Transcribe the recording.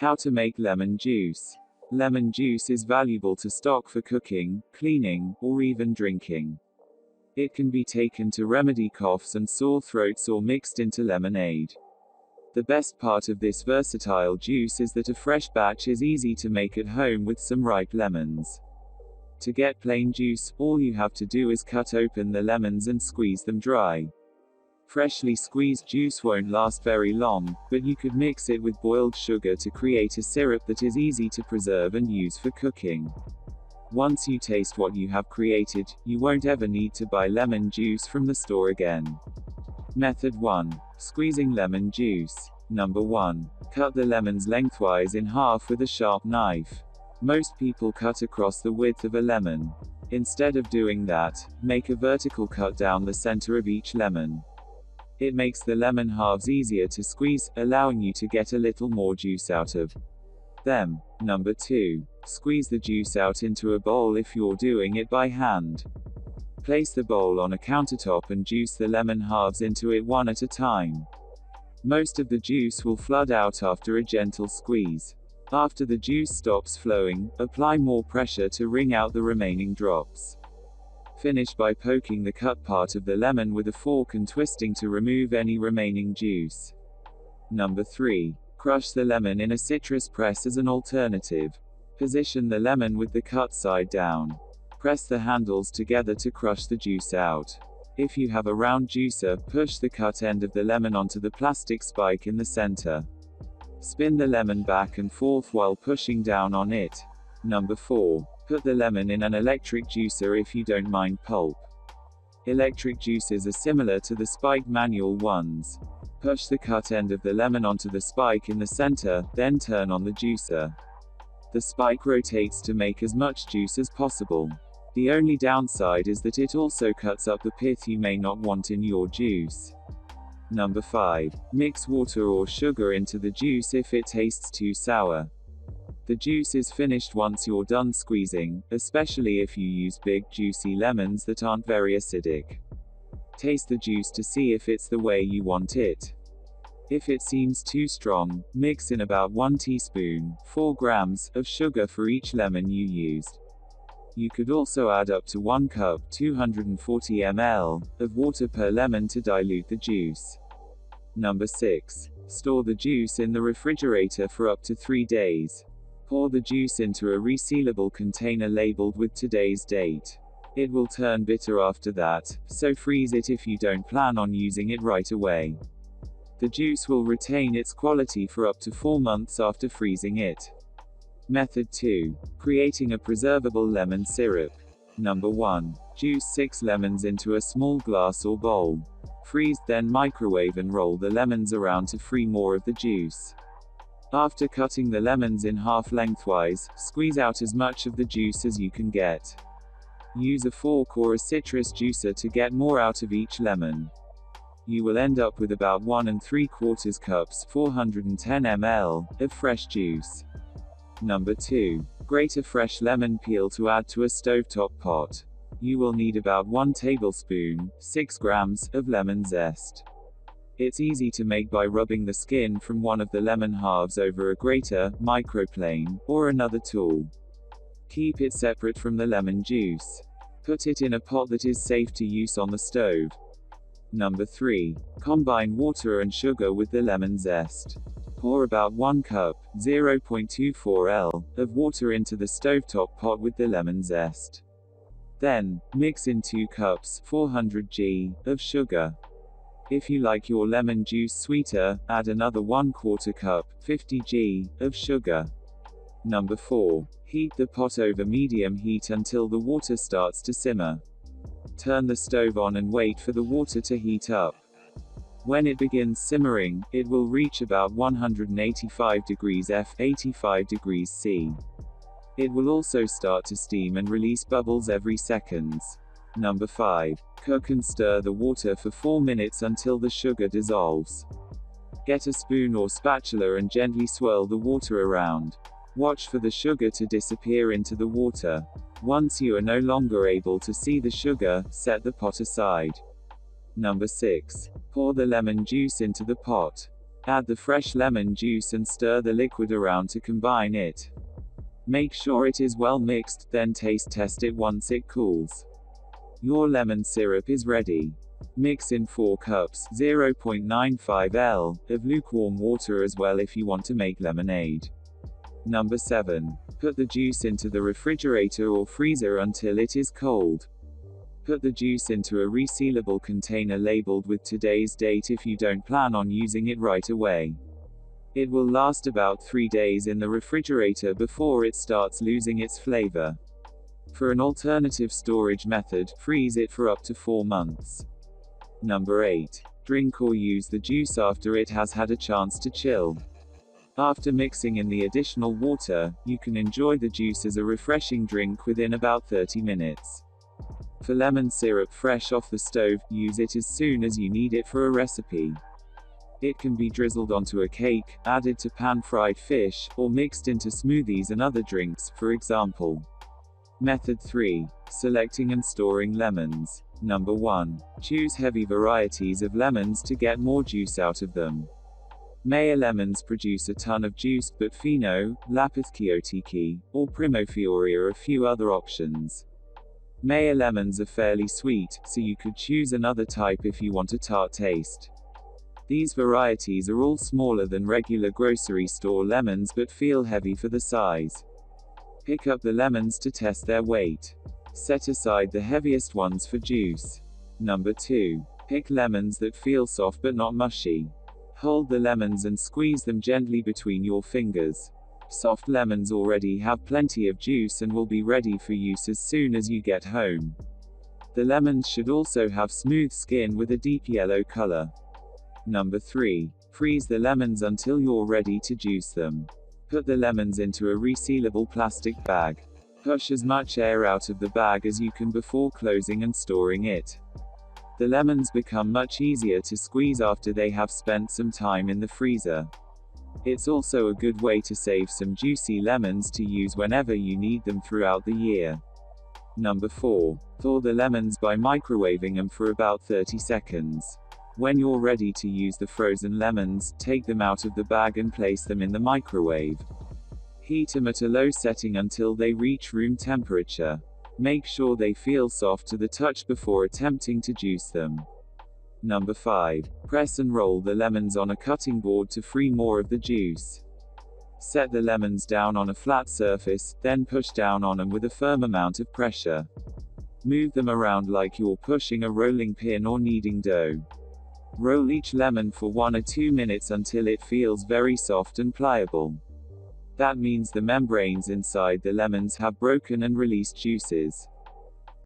How to make lemon juice. Lemon juice is valuable to stock for cooking, cleaning, or even drinking. It can be taken to remedy coughs and sore throats or mixed into lemonade. The best part of this versatile juice is that a fresh batch is easy to make at home with some ripe lemons. To get plain juice, all you have to do is cut open the lemons and squeeze them dry. Freshly squeezed juice won't last very long, but you could mix it with boiled sugar to create a syrup that is easy to preserve and use for cooking. Once you taste what you have created, you won't ever need to buy lemon juice from the store again. Method 1. Squeezing lemon juice. Number 1. Cut the lemons lengthwise in half with a sharp knife. Most people cut across the width of a lemon. Instead of doing that, make a vertical cut down the center of each lemon. It makes the lemon halves easier to squeeze, allowing you to get a little more juice out of them. Number 2. Squeeze the juice out into a bowl if you're doing it by hand. Place the bowl on a countertop and juice the lemon halves into it one at a time. Most of the juice will flood out after a gentle squeeze. After the juice stops flowing, apply more pressure to wring out the remaining drops. Finish by poking the cut part of the lemon with a fork and twisting to remove any remaining juice. Number 3. Crush the lemon in a citrus press as an alternative. Position the lemon with the cut side down. Press the handles together to crush the juice out. If you have a round juicer, push the cut end of the lemon onto the plastic spike in the center. Spin the lemon back and forth while pushing down on it. Number 4. Put the lemon in an electric juicer if you don't mind pulp. Electric juicers are similar to the spiked manual ones. Push the cut end of the lemon onto the spike in the center, then turn on the juicer. The spike rotates to make as much juice as possible. The only downside is that it also cuts up the pith you may not want in your juice. Number 5. Mix water or sugar into the juice if it tastes too sour. The juice is finished once you're done squeezing, especially if you use big juicy lemons that aren't very acidic. Taste the juice to see if it's the way you want it. If it seems too strong, mix in about 1 teaspoon, 4 grams, of sugar for each lemon you used. You could also add up to 1 cup, 240 ml, of water per lemon to dilute the juice. Number 6. Store the juice in the refrigerator for up to 3 days. Pour the juice into a resealable container labeled with today's date. It will turn bitter after that, so freeze it if you don't plan on using it right away. The juice will retain its quality for up to 4 months after freezing it. Method 2. Creating a preservable lemon syrup. Number 1. Juice 6 lemons into a small glass or bowl. Freeze, then microwave and roll the lemons around to free more of the juice. After cutting the lemons in half lengthwise, squeeze out as much of the juice as you can get. Use a fork or a citrus juicer to get more out of each lemon. You will end up with about 1 3/4 cups, 410 ml, of fresh juice. Number 2. Grate a fresh lemon peel to add to a stovetop pot. You will need about 1 tablespoon, 6 grams, of lemon zest. It's easy to make by rubbing the skin from one of the lemon halves over a grater, microplane, or another tool. Keep it separate from the lemon juice. Put it in a pot that is safe to use on the stove. Number 3. Combine water and sugar with the lemon zest. Pour about 1 cup, 0.24 L, of water into the stovetop pot with the lemon zest. Then, mix in 2 cups, 400 g, of sugar. If you like your lemon juice sweeter, add another 1/4 cup, 50 g, of sugar. Number 4. Heat the pot over medium heat until the water starts to simmer. Turn the stove on and wait for the water to heat up. When it begins simmering, it will reach about 185 degrees F, 85 degrees C. It will also start to steam and release bubbles every seconds. Number 5. Cook and stir the water for 4 minutes until the sugar dissolves. Get a spoon or spatula and gently swirl the water around. Watch for the sugar to disappear into the water. Once you are no longer able to see the sugar, set the pot aside. Number 6. Pour the lemon juice into the pot. Add the fresh lemon juice and stir the liquid around to combine it. Make sure it is well mixed, then taste test it once it cools. Your lemon syrup is ready. Mix in 4 cups, 0.95 L, of lukewarm water as well if you want to make lemonade. Number 7. Put the juice into the refrigerator or freezer until it is cold. Put the juice into a resealable container labeled with today's date if you don't plan on using it right away. It will last about 3 days in the refrigerator before it starts losing its flavor. For an alternative storage method, freeze it for up to 4 months. Number 8. Drink or use the juice after it has had a chance to chill. After mixing in the additional water, you can enjoy the juice as a refreshing drink within about 30 minutes. For lemon syrup fresh off the stove, use it as soon as you need it for a recipe. It can be drizzled onto a cake, added to pan-fried fish, or mixed into smoothies and other drinks, for example. Method 3. Selecting and storing lemons. Number 1. Choose heavy varieties of lemons to get more juice out of them. Meyer lemons produce a ton of juice, but Fino, Lapis Chiotiki, or Primofiori are a few other options. Meyer lemons are fairly sweet, so you could choose another type if you want a tart taste. These varieties are all smaller than regular grocery store lemons but feel heavy for the size. Pick up the lemons to test their weight. Set aside the heaviest ones for juice. Number 2. Pick lemons that feel soft but not mushy. Hold the lemons and squeeze them gently between your fingers. Soft lemons already have plenty of juice and will be ready for use as soon as you get home. The lemons should also have smooth skin with a deep yellow color. Number 3. Freeze the lemons until you're ready to juice them. Put the lemons into a resealable plastic bag. Push as much air out of the bag as you can before closing and storing it. The lemons become much easier to squeeze after they have spent some time in the freezer. It's also a good way to save some juicy lemons to use whenever you need them throughout the year. Number 4. Thaw the lemons by microwaving them for about 30 seconds. When you're ready to use the frozen lemons, take them out of the bag and place them in the microwave. Heat them at a low setting until they reach room temperature. Make sure they feel soft to the touch before attempting to juice them. Number 5. Press and roll the lemons on a cutting board to free more of the juice. Set the lemons down on a flat surface, then push down on them with a firm amount of pressure. Move them around like you're pushing a rolling pin or kneading dough. Roll each lemon for 1 or 2 minutes until it feels very soft and pliable. That means the membranes inside the lemons have broken and released juices.